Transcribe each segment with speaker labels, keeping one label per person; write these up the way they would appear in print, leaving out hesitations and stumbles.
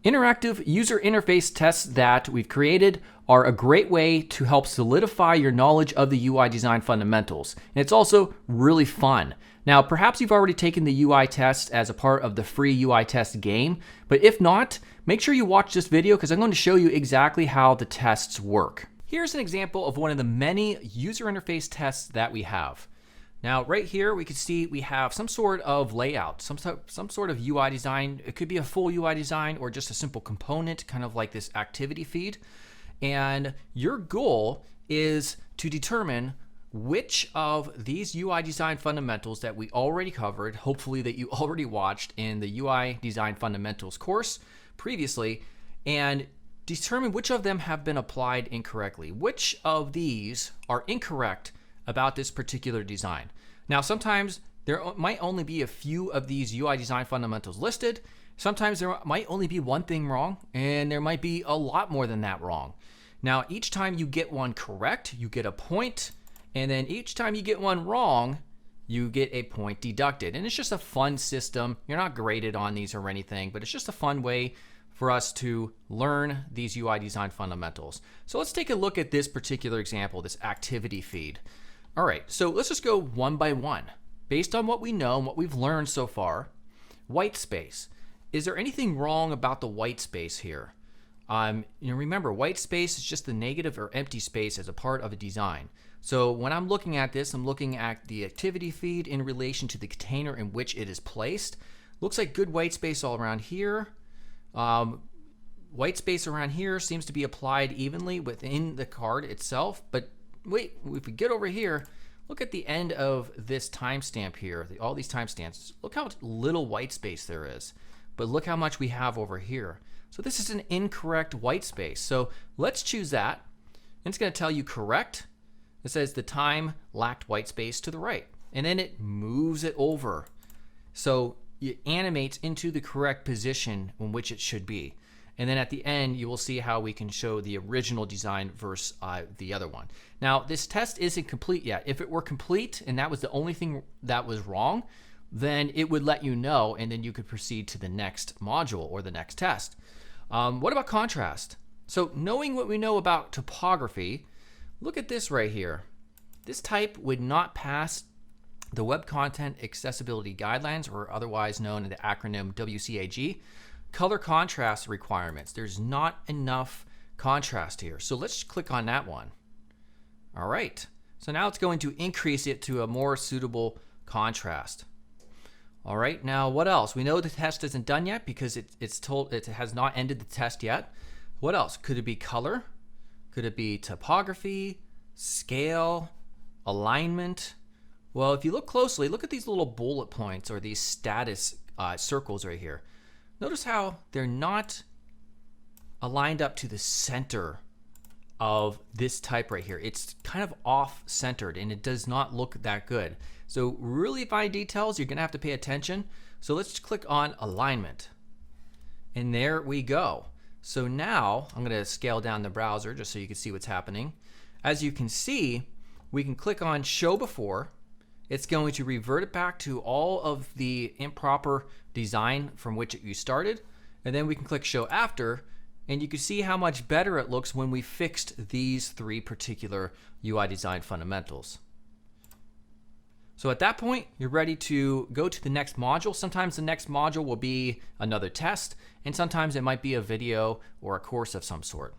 Speaker 1: Interactive user interface tests that we've created are a great way to help solidify your knowledge of the UI design fundamentals. And it's also really fun. Now, perhaps you've already taken the UI test as a part of the free UI test game, but if not, make sure you watch this video because I'm going to show you exactly how the tests work. Here's an example of one of the many user interface tests that we have. Now, right here, we can see we have some sort of layout, some sort of UI design. It could be a full UI design or just a simple component, kind of like this activity feed. And your goal is to determine which of these UI design fundamentals that we already covered, hopefully that you already watched in the UI design fundamentals course previously, and determine which of them have been applied incorrectly. Which of these are incorrect about this particular design. Now, sometimes there might only be a few of these UI design fundamentals listed. Sometimes there might only be one thing wrong, and there might be a lot more than that wrong. Now, each time you get one correct, you get a point, and then each time you get one wrong, you get a point deducted. And it's just a fun system. You're not graded on these or anything, but it's just a fun way for us to learn these UI design fundamentals. So let's take a look at this particular example, this activity feed. All right, so let's just go one by one. Based on what we know and what we've learned so far, white space. Is there anything wrong about the white space here? Remember, white space is just the negative or empty space as a part of a design. So when I'm looking at this, I'm looking at the activity feed in relation to the container in which it is placed. Looks like good white space all around here. White space around here seems to be applied evenly within the card itself, but wait, if we get over here, look at the end of this timestamp here, all these timestamps. Look how little white space there is, but look how much we have over here. So this is an incorrect white space. So let's choose that. And it's going to tell you correct. It says the time lacked white space to the right, and then it moves it over. So it animates into the correct position in which it should be. And then at the end, you will see how we can show the original design versus the other one. Now, this test isn't complete yet. If it were complete and that was the only thing that was wrong, then it would let you know, and then you could proceed to the next module or the next test. What about contrast? So knowing what we know about typography, look at this right here. This type would not pass the Web Content Accessibility Guidelines, or otherwise known in the acronym WCAG. Color contrast requirements. There's not enough contrast here. So let's click on that one. All right. So now it's going to increase it to a more suitable contrast. All right. Now what else? We know the test isn't done yet because it's told it has not ended the test yet. What else? Could it be color? Could it be typography, scale, alignment? Well, if you look closely, look at these little bullet points or these status circles right here. Notice how they're not aligned up to the center of this type right here. It's kind of off-centered and it does not look that good. So really fine details, you're gonna have to pay attention. So let's click on alignment. And there we go. So now I'm gonna scale down the browser just so you can see what's happening. As you can see, we can click on show before. It's going to revert it back to all of the improper design from which you started. And then we can click show after, and you can see how much better it looks when we fixed these three particular UI design fundamentals. So at that point, you're ready to go to the next module. Sometimes the next module will be another test, and sometimes it might be a video or a course of some sort.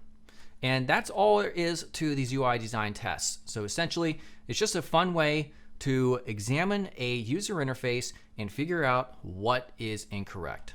Speaker 1: And that's all there is to these UI design tests. So essentially, it's just a fun way to examine a user interface and figure out what is incorrect.